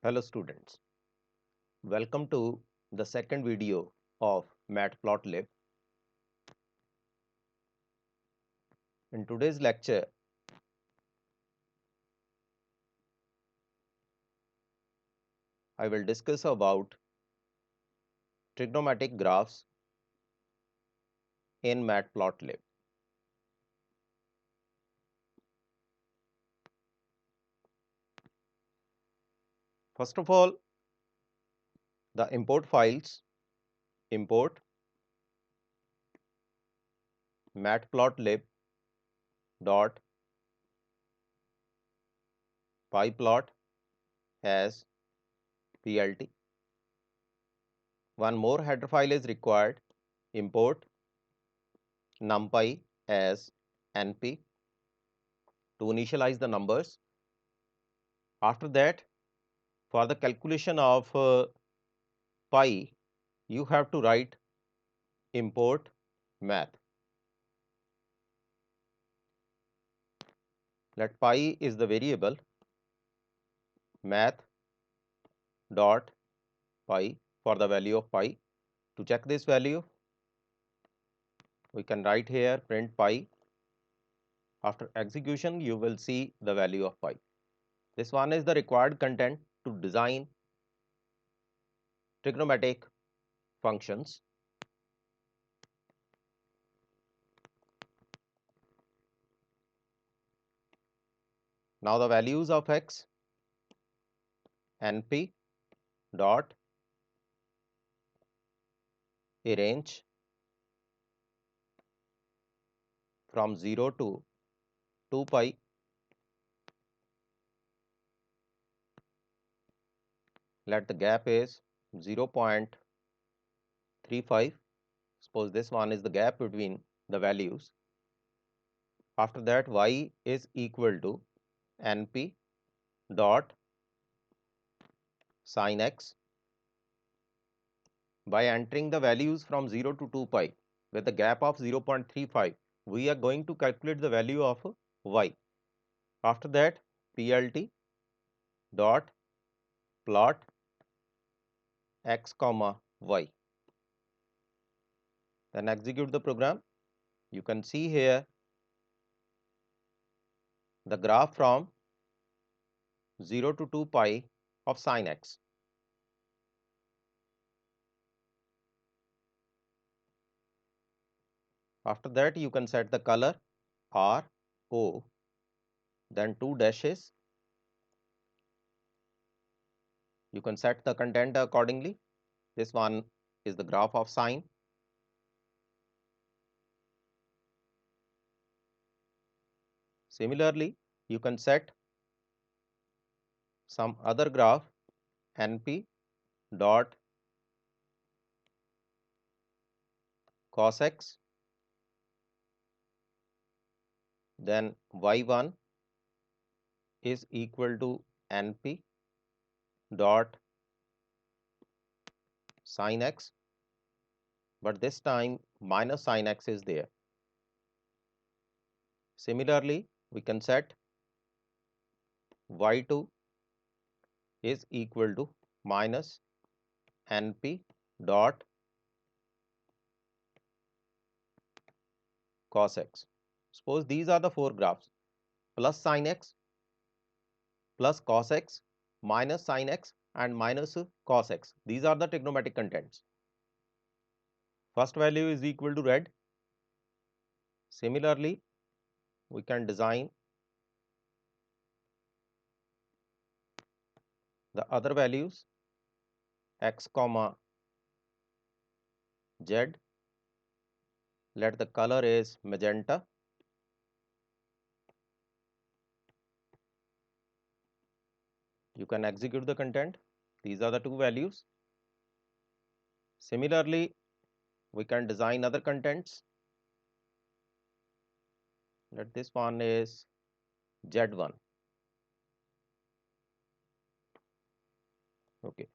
Hello students, welcome to the second video of Matplotlib. In today's lecture, I will discuss about trigonometric graphs in Matplotlib. First of all, the import files, import matplotlib dot pyplot as plt. One more header file is required, import numpy as np to initialize the numbers. After that, for the calculation of pi, you have to write import math. Let pi is the variable, math dot pi for the value of pi. To check this value, we can write here print pi. After execution, you will see the value of pi. This one is the required content to design trigonometric functions. Now the values of x, np dot a range from 0 to 2 pi. Let the gap is 0.35. Suppose this one is the gap between the values. After that, y is equal to np dot sin x. By entering the values from 0 to 2 pi with a gap of 0.35, we are going to calculate the value of y. After that, plt dot plot x comma y. Then execute the program. You can see here the graph from 0 to 2 pi of sin x. After that, you can set the color R, O, then 2 dashes. You can set the content accordingly. This one is the graph of sine. Similarly, you can set some other graph np dot cos x, then y1 is equal to np dot sin x, but this time minus sin x is there. Similarly, we can set y2 is equal to minus np dot cos x. Suppose these are the four graphs: plus sin x, plus cos x, minus sin x, and minus cos x. These are the trigonometric contents. First value is equal to red. Similarly, we can design the other values x comma z. Let the color is magenta. You can execute the content. These are the two values. Similarly, we can design other contents. Let this one is z1. Okay.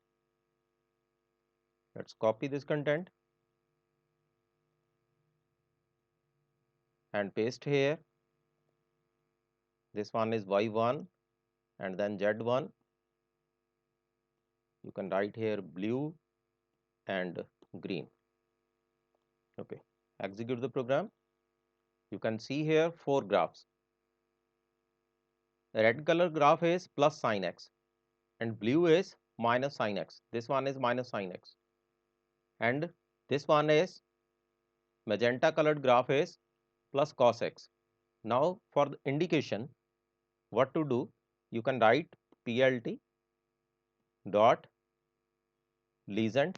Let's copy this content and paste here. This one is y1 and then z1. You can write here blue and green. Okay, execute the program. You can see here 4 graphs. Red color graph is plus sin x and blue is minus sin x. This one is minus sin x. And this one is magenta colored graph is plus cos x. Now for the indication, what to do? You can write plt dot legend,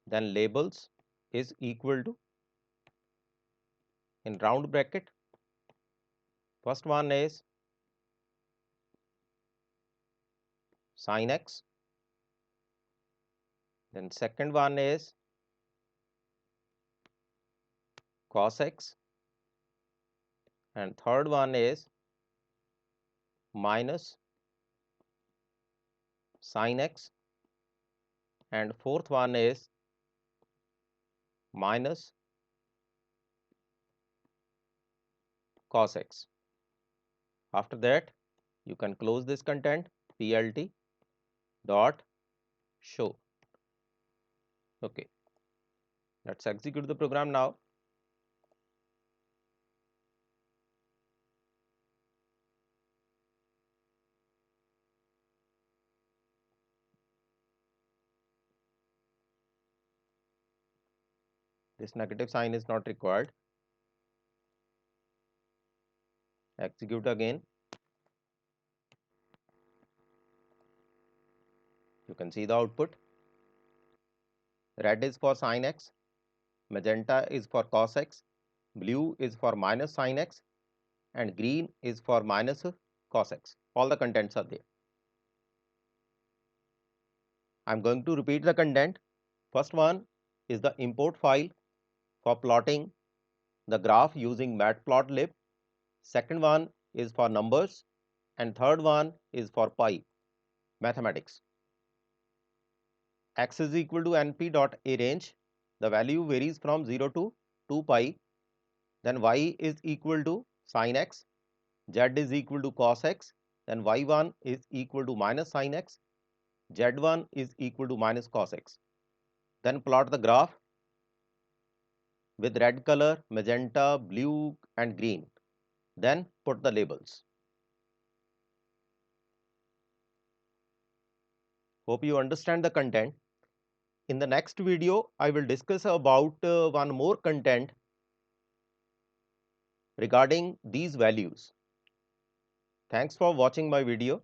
then labels is equal to, in round bracket, first one is sin x, then second one is cos x, and third one is minus sin x, and fourth one is minus cos x. After that, you can close this content, plt dot show. Okay, let's execute the program now. This negative sign is not required. Execute again. You can see the output. Red is for sin x, magenta is for cos x, blue is for minus sin x, and green is for minus cos x. All the contents are there. I am going to repeat the content. First one is the import file for plotting the graph using Matplotlib. Second one is for numbers, and third one is for pi, mathematics. X is equal to np dot arrange. The value varies from 0 to 2 pi. Then y is equal to sin x, z is equal to cos x, then y1 is equal to minus sin x, z1 is equal to minus cos x. Then plot the graph with red color, magenta, blue and green. Then put the labels. Hope you understand the content. In the next video, I will discuss about one more content regarding these values. Thanks for watching my video.